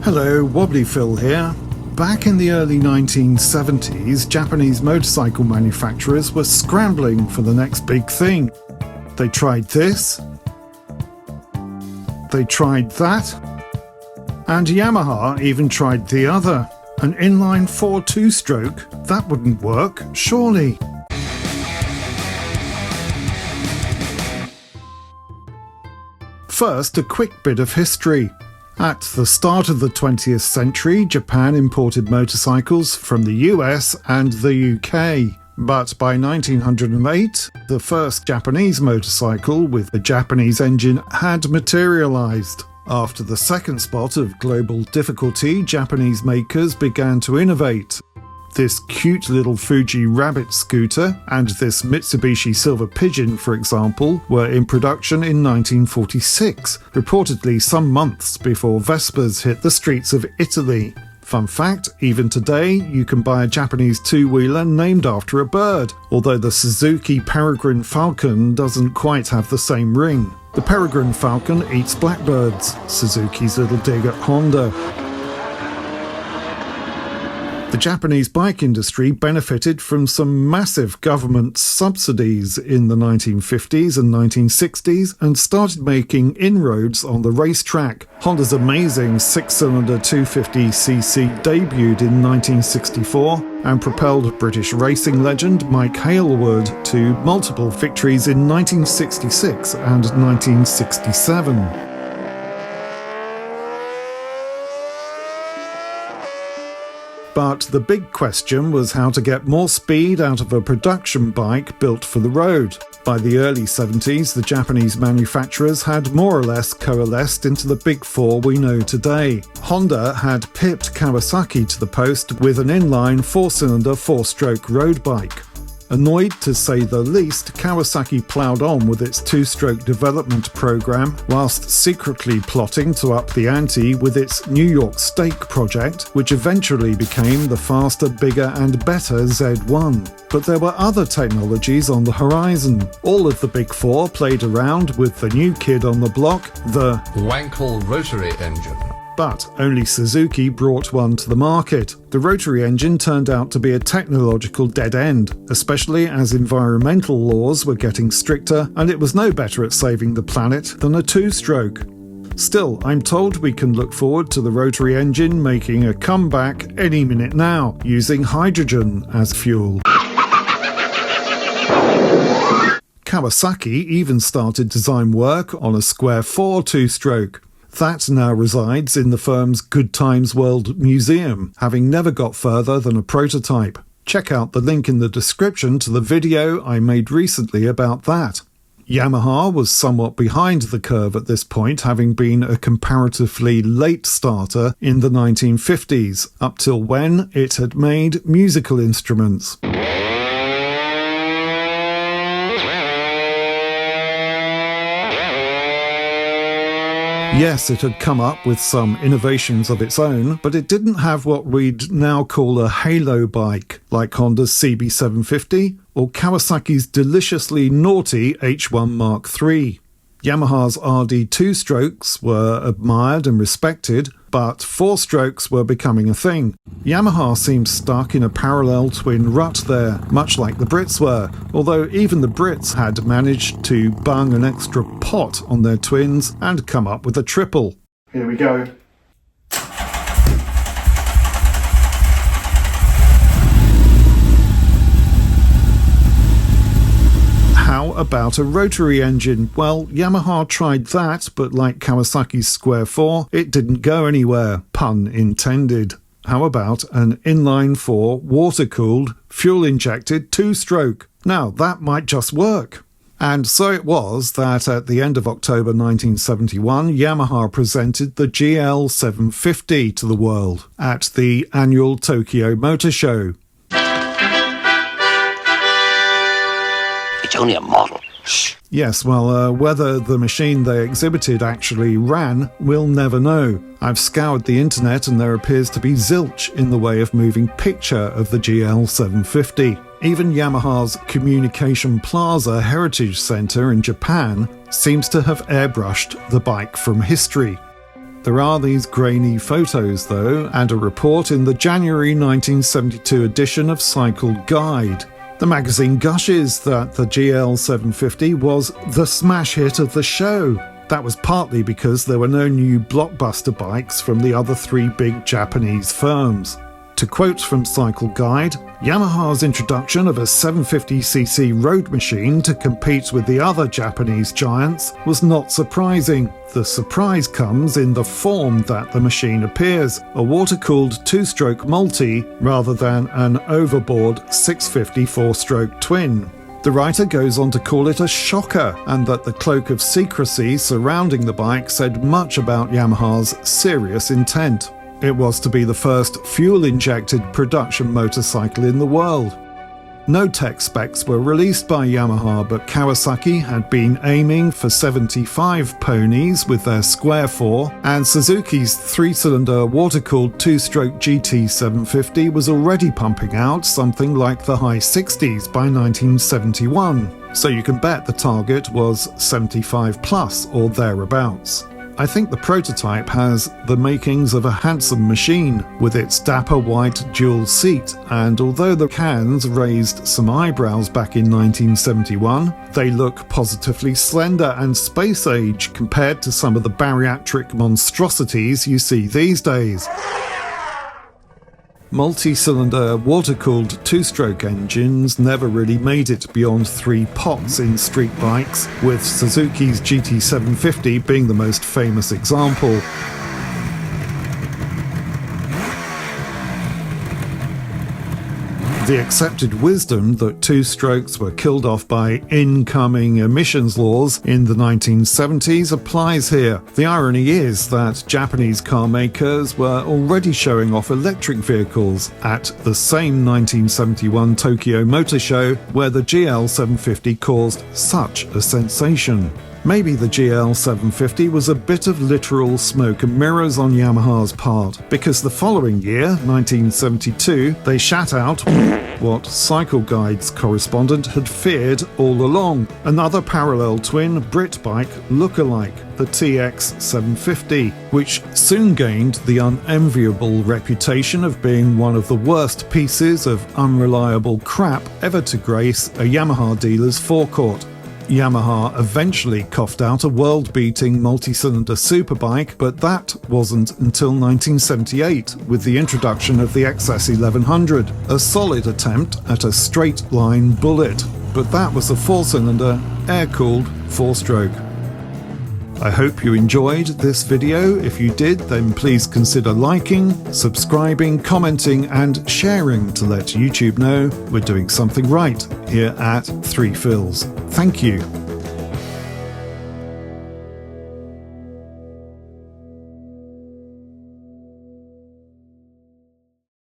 Hello, Wobbly Phil here. Back in the early 1970s, Japanese motorcycle manufacturers were scrambling for the next big thing. They tried this, they tried that, and Yamaha even tried the other. An inline 4 two-stroke? That wouldn't work, surely. First, a quick bit of history. At the start of the 20th century, Japan imported motorcycles from the US and the UK. But by 1908, the first Japanese motorcycle with a Japanese engine had materialized. After the second spot of global difficulty, Japanese makers began to innovate. This cute little Fuji rabbit scooter and this Mitsubishi Silver Pigeon, for example, were in production in 1946, reportedly some months before Vespas hit the streets of Italy. Fun fact, even today you can buy a Japanese two-wheeler named after a bird, although the Suzuki Peregrine Falcon doesn't quite have the same ring. The Peregrine Falcon eats blackbirds, Suzuki's little dig at Honda. The Japanese bike industry benefited from some massive government subsidies in the 1950s and 1960s and started making inroads on the racetrack. Honda's amazing six-cylinder 250cc debuted in 1964 and propelled British racing legend Mike Hailwood to multiple victories in 1966 and 1967. But the big question was how to get more speed out of a production bike built for the road. By the early 70s, the Japanese manufacturers had more or less coalesced into the big four we know today. Honda had pipped Kawasaki to the post with an inline four-cylinder four-stroke road bike. Annoyed to say the least, Kawasaki ploughed on with its two-stroke development program, whilst secretly plotting to up the ante with its New York Stake project, which eventually became the faster, bigger and better Z1. But there were other technologies on the horizon. All of the big four played around with the new kid on the block, the Wankel rotary engine. But only Suzuki brought one to the market. The rotary engine turned out to be a technological dead end, especially as environmental laws were getting stricter and it was no better at saving the planet than a two-stroke. Still, I'm told we can look forward to the rotary engine making a comeback any minute now, using hydrogen as fuel. Kawasaki even started design work on a square 4 two-stroke. That now resides in the firm's Good Times World Museum, having never got further than a prototype. Check out the link in the description to the video I made recently about that. Yamaha was somewhat behind the curve at this point, having been a comparatively late starter in the 1950s, up till when it had made musical instruments. Yes, it had come up with some innovations of its own, but it didn't have what we'd now call a halo bike, like Honda's CB750 or Kawasaki's deliciously naughty H1 Mark III. Yamaha's RD two-strokes were admired and respected, but four-strokes were becoming a thing. Yamaha seemed stuck in a parallel twin rut there, much like the Brits were, although even the Brits had managed to bung an extra pot on their twins and come up with a triple. Here we go. How about a rotary engine? Well, Yamaha tried that, but like Kawasaki's Square 4, it didn't go anywhere, pun intended. How about an inline 4 water-cooled, fuel-injected two-stroke? Now, that might just work. And so it was that at the end of October 1971, Yamaha presented the GL750 to the world at the annual Tokyo Motor Show. It's only a model. Shh. Yes, well, whether the machine they exhibited actually ran, we'll never know. I've scoured the internet and there appears to be zilch in the way of moving picture of the GL750. Even Yamaha's Communication Plaza Heritage Center in Japan seems to have airbrushed the bike from history. There are these grainy photos though, and a report in the January 1972 edition of Cycle Guide. The magazine gushes that the GL750 was the smash hit of the show. That was partly because there were no new blockbuster bikes from the other three big Japanese firms. To quote from Cycle Guide, Yamaha's introduction of a 750cc road machine to compete with the other Japanese giants was not surprising. The surprise comes in the form that the machine appears, a water-cooled two-stroke multi rather than an overboard 650 four-stroke twin. The writer goes on to call it a shocker, and that the cloak of secrecy surrounding the bike said much about Yamaha's serious intent. It was to be the first fuel-injected production motorcycle in the world. No tech specs were released by Yamaha, but Kawasaki had been aiming for 75 ponies with their Square 4, and Suzuki's three-cylinder water-cooled two-stroke GT750 was already pumping out something like the high 60s by 1971, so you can bet the target was 75 plus or thereabouts. I think the prototype has the makings of a handsome machine, with its dapper white dual seat, and although the cans raised some eyebrows back in 1971, they look positively slender and space-age compared to some of the bariatric monstrosities you see these days. Multi-cylinder water-cooled two-stroke engines never really made it beyond 3 pots in street bikes, with Suzuki's GT750 being the most famous example. The accepted wisdom that two-strokes were killed off by incoming emissions laws in the 1970s applies here. The irony is that Japanese car makers were already showing off electric vehicles at the same 1971 Tokyo Motor Show, where the GL750 caused such a sensation. Maybe the GL750 was a bit of literal smoke and mirrors on Yamaha's part, because the following year, 1972, they shat out what Cycle Guide's correspondent had feared all along: another parallel twin Brit bike look-alike, the TX750, which soon gained the unenviable reputation of being one of the worst pieces of unreliable crap ever to grace a Yamaha dealer's forecourt. Yamaha eventually coughed out a world-beating multi-cylinder superbike, but that wasn't until 1978 with the introduction of the XS1100, a solid attempt at a straight-line bullet, but that was a 4-cylinder, air-cooled 4-stroke. I hope you enjoyed this video. If you did, then please consider liking, subscribing, commenting and sharing to let YouTube know we're doing something right here at 3 Fills. Thank you.